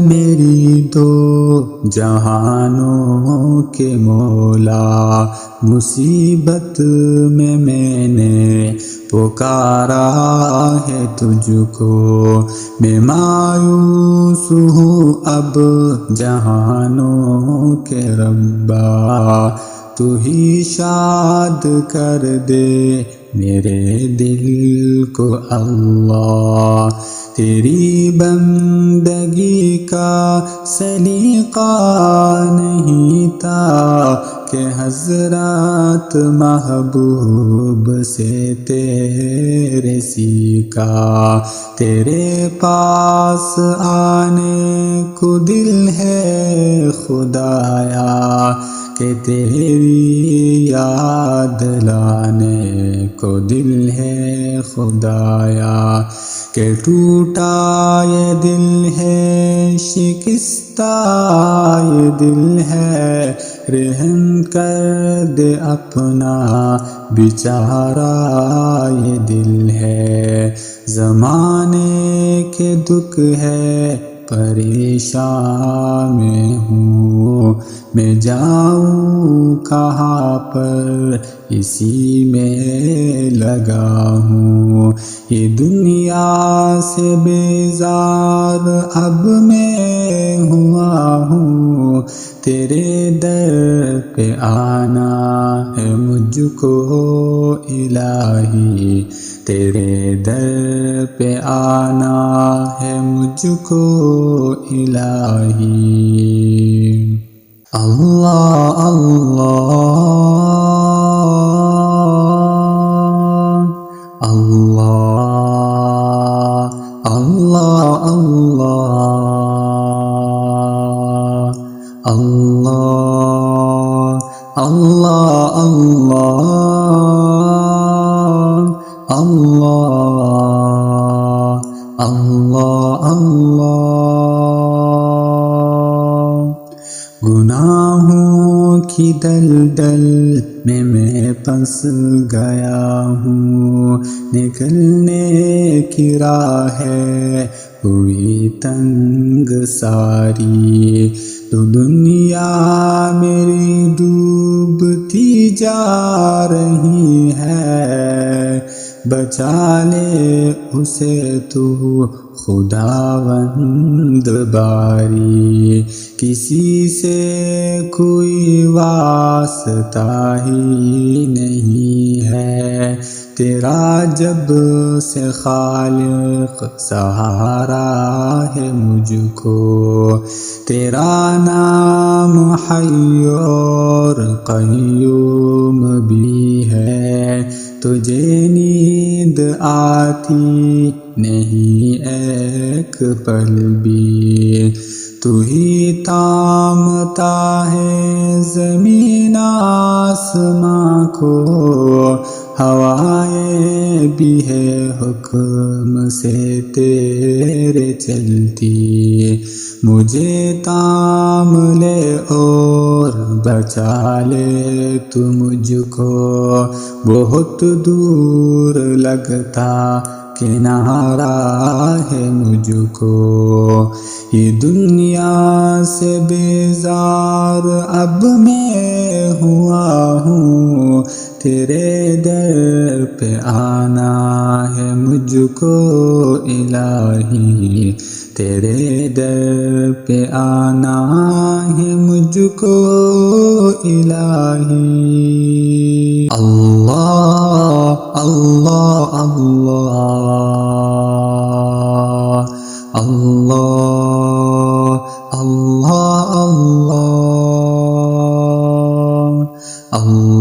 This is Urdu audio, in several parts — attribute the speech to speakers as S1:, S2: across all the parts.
S1: میری دو جہانوں کے مولا، مصیبت میں نے پکارا ہے تجھ کو، میں مایوس ہوں اب جہانوں کے ربا، تو ہی شاد کر دے میرے دل کو اللہ۔ تیری بندگی کا سلیقہ نہیں تھا کہ حضرات محبوب سے تیرے سیکھا، تیرے پاس آنے کو دل ہے خدایا، کہ تیری یاد لانے کو دل ہے خدایا، کہ ٹوٹا یہ دل ہے شکستہ یہ دل ہے، رحم کر دے اپنا بیچارہ یہ دل ہے، زمانے کے دکھ ہے پریشان میں ہوں، میں جاؤں کہاں پر اسی میں لگا ہوں، یہ دنیا سے بیزار اب میں ہوا ہوں، تیرے در پہ آنا ہے مجھ کو الہی، تیرے در پہ آنا ہے مجھ کو الہی۔ اللہ اللہ اللہ اللہ اللہ اللہ اللہ اللہ اللہ اللہ۔ گناہوں کی دلدل میں پھنس گیا ہوں، نکلنے کی راہ ہے ہوئی تنگ ساری، تو دنیا میری ڈوبتی جا رہی ہے، بچا لے اسے تو خداوند باری، کسی سے کوئی واسطہ ہی نہیں ہے، تیرا جب سے خالق سہارا ہے مجھ کو، تیرا نام حی اور قیوم بھی ہے، تجھے نیند آتی نہیں ایک پل بھی، تو ہی تامتا ہے زمین آسماں کو، ہوائیں بھی ہے حکم سے تیرے چلتی، مجھے تام لے اور بچا لے تو مجھ کو، بہت دور لگتا کنارہ ہے مجھ کو، یہ دنیا سے بیزار اب میں ہوا ہوں، تیرے در پہ آنا ہے مجھ کو الہی، تیرے در پہ آنا ہے مجھ کو الہی۔ اللہ اللہ اللہ اللہ اللہ اللہ اللہ اللہ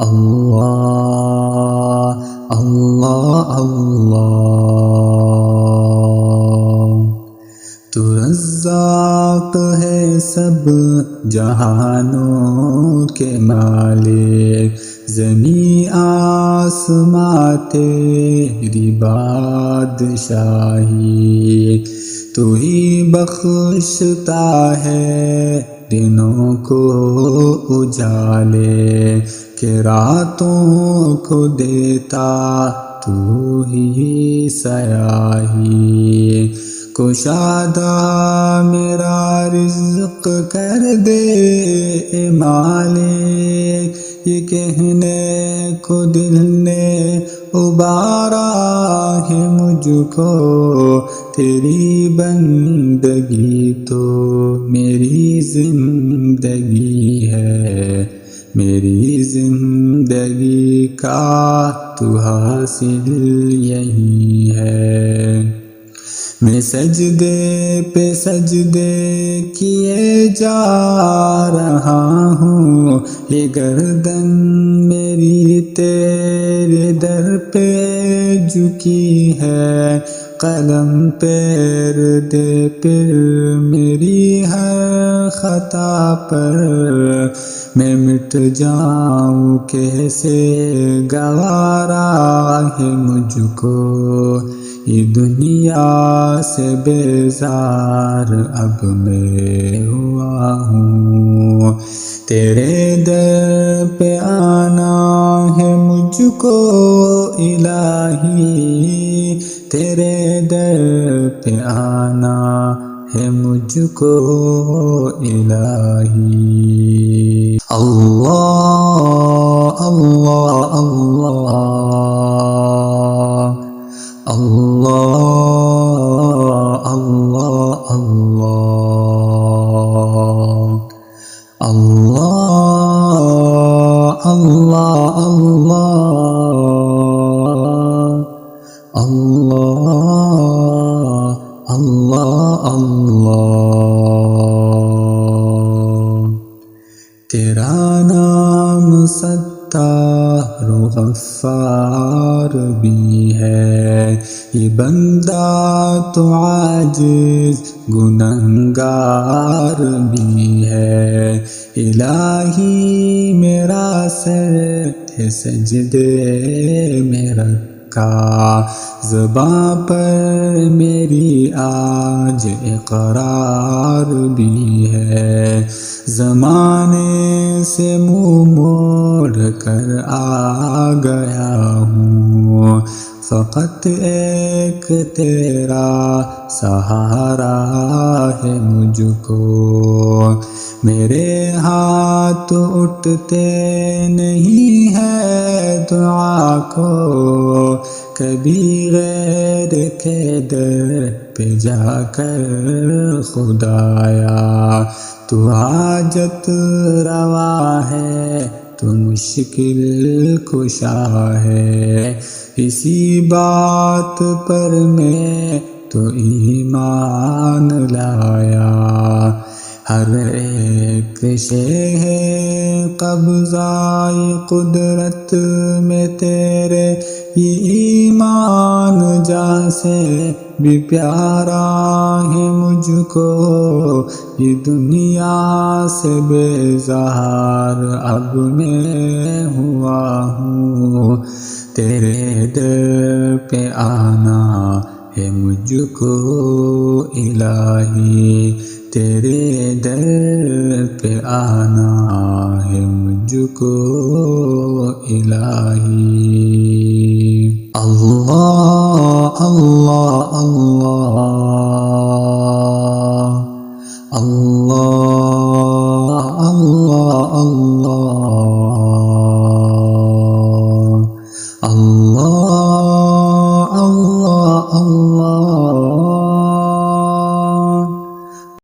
S1: اللہ اللہ اللہ۔ تو رزاق ہے سب جہانوں کے مالک، زمیں آسماں تیری بادشاہی، تو ہی بخشتا ہے دنوں کو اجالے، کہ راتوں کو دیتا تو ہی سیاہی، کشادہ میرا رزق کر دے اے مالک، یہ کہنے کو دل نے ابارا ہے مجھ کو، تیری بندگی تو میری زندگی ہے، میری زندگی کا تو حاصل یہی ہے۔ میں سجدے پہ سجدے کیے جا رہا ہوں، یہ گردن میری تیرے در پہ جھکی ہے، قلم پیر دے پھر میری ہر خطا پر، میں مٹ جاؤں کیسے گوارا ہے مجھ کو، یہ دنیا سے بیزار اب میں ہوا ہوں، تیرے در پہ آنا ہے مجھ کو الہی، تیرے در پہ آنا ہے مجھ کو الہی۔ اللہ اللہ اللہ اللہ اللہ اللہ اللہ اللہ اللہ اللہ اللہ۔ تیرا نام ستار و غفار بھی ہے، یہ بندہ تو عاجز گنہگار بھی ہے، الہی میرا سر سجدے میں رکھا، زباں پر میری آج اقرار بھی ہے، زمانے سے منہ موڑ کر آ گیا ہوں، فقط ایک تیرا سہارا ہے مجھ کو، میرے ہاتھ اٹھتے نہیں ہے دعا کو، کبھی غیر کے در پہ جا کر خدایا، تو حاجت روا ہے، تو مشکل کشا ہے، اسی بات پر میں تو ایمان لایا، ہر ایک شے ہے قبضہ قدرت میں تیرے، یہ ایمان جان سے بھی پیارا ہے مجھ کو، یہ دنیا سے بیزار اب میں ہوا ہوں، تیرے در پہ آنا ہے مجھ کو الہی، تیرے در پہ آنا ہے مجھ کو الہی۔ اللہ اللہ اللہ اللہ